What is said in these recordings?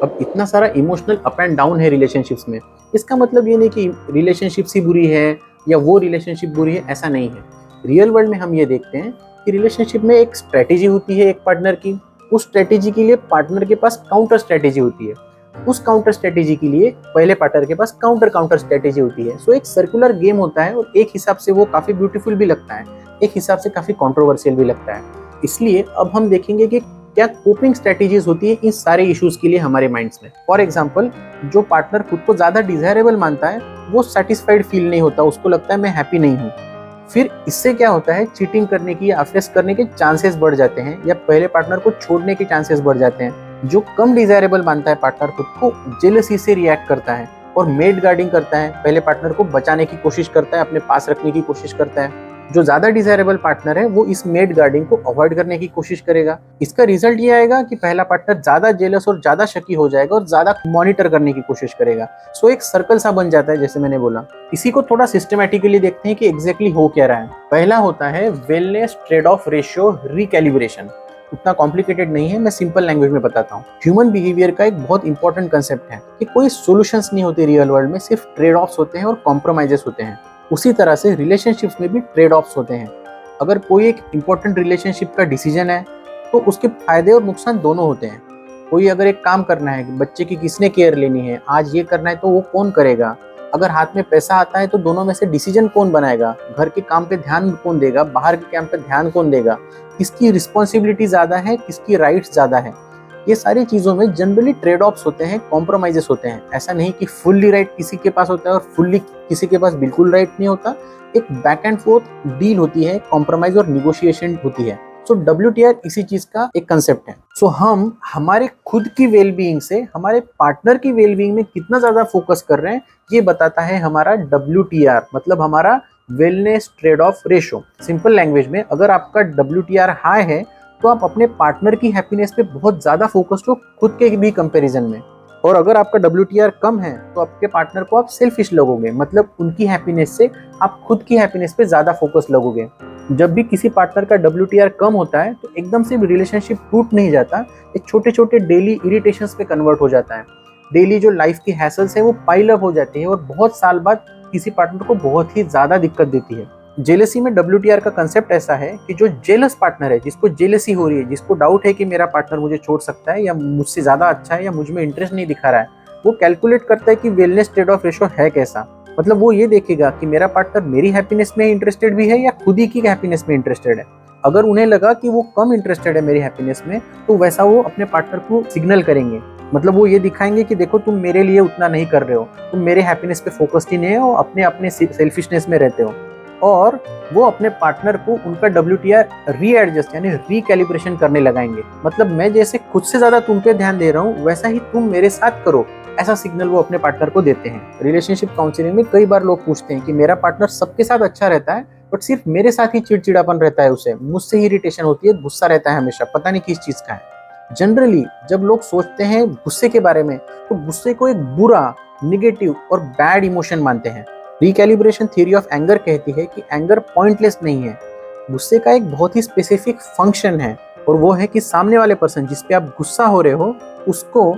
अब इतना सारा इमोशनल अप एंड डाउन है रिलेशनशिप्स में, इसका मतलब ये नहीं कि रिलेशनशिप्स ही बुरी है या वो रिलेशनशिप बुरी है, ऐसा नहीं है। रियल वर्ल्ड में हम ये देखते हैं कि रिलेशनशिप में एक स्ट्रेटेजी होती है एक पार्टनर की, उस स्ट्रेटेजी के लिए पार्टनर के पास काउंटर स्ट्रेटेजी होती है, उस काउंटर स्ट्रेटेजी के लिए पहले पार्टनर के पास काउंटर काउंटर स्ट्रेटेजी होती है। सो एक सर्कुलर गेम होता है और एक हिसाब से वो काफी ब्यूटीफुल भी लगता है, एक हिसाब से काफी कंट्रोवर्शियल भी लगता है। इसलिए अब हम देखेंगे कि क्या कोपिंग स्ट्रेटेजीज होती है इन सारे इश्यूज के लिए हमारे माइंड्स में। फॉर एग्जांपल, जो पार्टनर खुद को ज्यादा डिजायरेबल मानता है वो सेटिस्फाइड फील नहीं होता, उसको लगता है मैं हैप्पी नहीं हूँ। फिर इससे क्या होता है, चीटिंग करने की या अफेयर्स करने के चांसेस बढ़ जाते हैं या पहले पार्टनर को छोड़ने के चांसेस बढ़ जाते हैं। जो कम डिजायरेबल मानता है पार्टनर खुद को, जेलसी से रिएक्ट करता है और मेड गार्डिंग करता है, पहले पार्टनर को बचाने की कोशिश करता है, अपने पास रखने की कोशिश करता है। जो ज्यादा डिजायरेबल पार्टनर है वो इस मेड गार्डिंग को अवॉइड करने की कोशिश करेगा। इसका रिजल्ट ये आएगा कि पहला पार्टनर ज्यादा जेलस और ज्यादा शकी हो जाएगा और ज्यादा मॉनिटर करने की कोशिश करेगा। सो एक सर्कल सा बन जाता है, जैसे मैंने बोला। इसी को थोड़ा सिस्टमैटिकली देखते हैं कि एग्जैक्टली हो क्या रहा है। पहला होता है wellness trade off ratio recalibration. उतना कॉम्प्लिकेटेड नहीं है, मैं सिंपल लैंग्वेज में बताता हूँ। ह्यूमन बिहेवियर का एक बहुत इंपॉर्टेंट कंसेप्ट है कि कोई सॉल्यूशंस नहीं होते रियल वर्ल्ड में, सिर्फ ट्रेड ऑफ्स होते हैं और कॉम्प्रोमाइजेस होते हैं। उसी तरह से रिलेशनशिप्स में भी ट्रेड ऑफ्स होते हैं। अगर कोई एक इंपॉर्टेंट रिलेशनशिप का डिसीजन है तो उसके फायदे और नुकसान दोनों होते हैं। कोई अगर एक काम करना है, बच्चे की किसने केयर लेनी है, आज ये करना है तो वो कौन करेगा, अगर हाथ में पैसा आता है तो दोनों में से डिसीजन कौन बनाएगा, घर के काम पे ध्यान कौन देगा, बाहर के काम पे ध्यान कौन देगा, किसकी रिस्पॉन्सिबिलिटी ज्यादा है, किसकी राइट्स ज्यादा है। ये सारी चीजों में जनरली ट्रेड ऑफ्स होते हैं, कॉम्प्रोमाइजेस होते हैं। ऐसा नहीं कि फुल्ली राइट किसी के पास होता है और फुल्ली किसी के पास बिल्कुल राइट नहीं होता। एक बैक एंड फोर्थ डील होती है, कॉम्प्रोमाइज और निगोशिएशन होती है। सो WTR इसी चीज का एक कंसेप्ट है। सो हम हमारे खुद की वेलबीइंग से हमारे पार्टनर की वेलबीइंग में कितना ज्यादा फोकस कर रहे हैं, ये बताता है हमारा WTR, मतलब हमारा wellness trade off ratio. Simple language में, अगर आपका WTR हाई है तो आप अपने पार्टनर की हैप्पीनेस पे बहुत ज्यादा फोकस्ड हो खुद के भी कंपैरिजन में, और अगर आपका WTR कम है तो आपके पार्टनर को आप सेल्फिश लगोगे, मतलब उनकी हैप्पीनेस से आप खुद की हैप्पीनेस पे ज्यादा फोकस लगोगे। जब भी किसी पार्टनर का WTR कम होता है तो एकदम से रिलेशनशिप टूट नहीं जाता, ये छोटे छोटे डेली इरिटेशंस पे कन्वर्ट हो जाता है। डेली जो लाइफ की हैसल्स है वो पाइल अप हो जाती है और बहुत साल बाद किसी पार्टनर को बहुत ही ज्यादा दिक्कत देती है। जेलसी में WTR का कंसेप्ट ऐसा है कि जो जेलस पार्टनर है, जिसको जेलसी हो रही है, जिसको डाउट है कि मेरा पार्टनर मुझे छोड़ सकता है या मुझसे ज्यादा अच्छा है या मुझ में इंटरेस्ट नहीं दिखा रहा है, वो कैलकुलेट करता है कि वेलनेस ट्रेड ऑफ रेशो है कैसा। मतलब वो ये देखेगा कि मेरा पार्टनर मेरी हैप्पीनेस में इंटरेस्टेड भी है या खुद ही की हैप्पीनेस में इंटरेस्टेड है। अगर उन्हें लगा कि वो कम इंटरेस्टेड है मेरी हैप्पीनेस में, तो वैसा वो अपने पार्टनर को सिग्नल करेंगे। मतलब वो ये दिखाएंगे कि देखो तुम मेरे लिए उतना नहीं कर रहे हो, तुम मेरे हैप्पीनेस पे फोकस्ड ही नहीं हो, अपने अपने सेल्फिशनेस में रहते हो। और वो अपने पार्टनर को उनका WTR रीएडजस्ट यानी रिकैलिब्रेशन करने लगाएंगे। मतलब मैं जैसे खुद से ज्यादा तुम पे ध्यान दे रहा हूँ वैसा ही तुम मेरे साथ करो, ऐसा सिग्नल वो अपने पार्टनर को देते हैं। रिलेशनशिप काउंसलिंग में कई बार लोग पूछते हैं कि मेरा पार्टनर सबके साथ अच्छा रहता है बट सिर्फ मेरे साथ ही चिड़चिड़ापन रहता है, उसे मुझसे ही इरिटेशन होती है, गुस्सा रहता है हमेशा, पता नहीं किस चीज का है। जनरली जब लोग सोचते हैं गुस्से के बारे में तो गुस्से को एक बुरा, निगेटिव और बैड इमोशन मानते हैं। रिकैलिब्रेशन थ्योरी ऑफ एंगर कहती है कि एंगर पॉइंटलेस नहीं है, गुस्से का एक बहुत ही स्पेसिफिक फंक्शन है, और वो है कि सामने वाले पर्सन जिस पे आप गुस्सा हो रहे हो उसको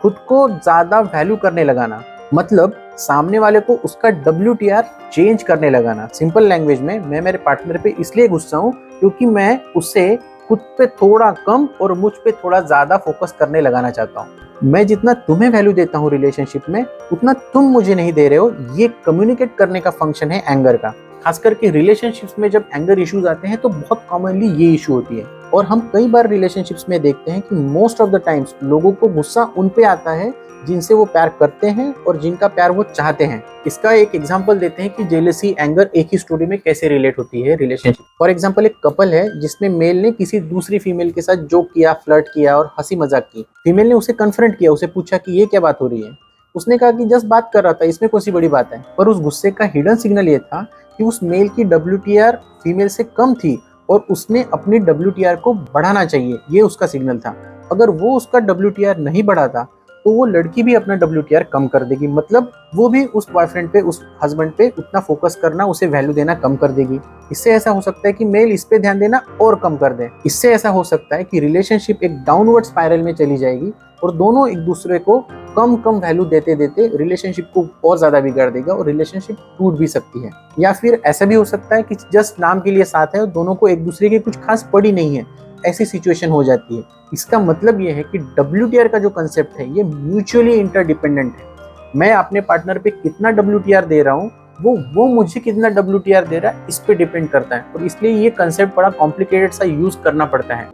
खुद को ज्यादा वैल्यू करने लगाना, मतलब सामने वाले को उसका WTR चेंज करने लगाना। सिंपल लैंग्वेज में, मैं मेरे पार्टनर पे इसलिए गुस्सा हूँ क्योंकि मैं उससे खुद पे थोड़ा कम और मुझ पे थोड़ा ज्यादा फोकस करने लगाना चाहता हूँ। मैं जितना तुम्हें वैल्यू देता हूँ रिलेशनशिप में उतना तुम मुझे नहीं दे रहे हो, ये कम्युनिकेट करने का फंक्शन है एंगर का। खास करके रिलेशनशिप्स में जब एंगर इश्यूज आते हैं तो बहुत कॉमनली ये इशू होती है, और हम कई बार रिलेशनशिप्स में देखते हैं कि मोस्ट ऑफ द टाइम्स लोगों को गुस्सा उन पे आता है जिनसे वो प्यार करते हैं और जिनका प्यार वो चाहते हैं। इसका एक एग्जांपल देते हैं कि जेलसी, एंगर एक ही स्टोरी में कैसे रिलेट होती है रिलेशनशिप। फॉर एग्जांपल, एक कपल है जिसमें मेल ने किसी दूसरी फीमेल के साथ जोक किया, फ्लर्ट किया और हंसी मजाक की। फीमेल ने उसे कन्फ्रंट किया, उसे पूछा कि ये क्या बात हो रही है। उसने कहा कि जस्ट बात कर रहा था, इसमें कौन सी बड़ी बात है। पर उस गुस्से का हिडन सिग्नल ये था कि उस मेल की WTR फीमेल से कम थी और उसने अपनी WTR को बढ़ाना चाहिए, ये उसका सिग्नल था। अगर वो उसका WTR नहीं बढ़ाता तो वो लड़की भी अपना WTR कम कर देगी, मतलब वो भी उस बॉयफ्रेंड पे, उस हस्बैंड पे उतना फोकस करना, उसे वैल्यू देना कम कर देगी। इससे ऐसा हो सकता है कि मेल इस पे ध्यान देना और कम कर दे। इससे ऐसा हो सकता है कि रिलेशनशिप एक डाउनवर्ड स्पाइरल में चली जाएगी और दोनों एक दूसरे को कम कम वैल्यू देते देते रिलेशनशिप को और ज्यादा बिगाड़ देगा और रिलेशनशिप टूट भी सकती है। या फिर ऐसा भी हो सकता है कि जस्ट नाम के लिए साथ है और दोनों को एक दूसरे की कुछ खास पड़ी नहीं है, ऐसी सिचुएशन हो जाती है। इसका मतलब ये है कि WTR का जो कंसेप्ट है ये म्यूचुअली इंटरडिपेंडेंट है। मैं अपने पार्टनर पे कितना WTR दे रहा हूँ, वो मुझे कितना WTR दे रहा है, इस पे डिपेंड करता है। और इसलिए ये कंसेप्ट बड़ा कॉम्प्लिकेटेड सा यूज करना पड़ता है।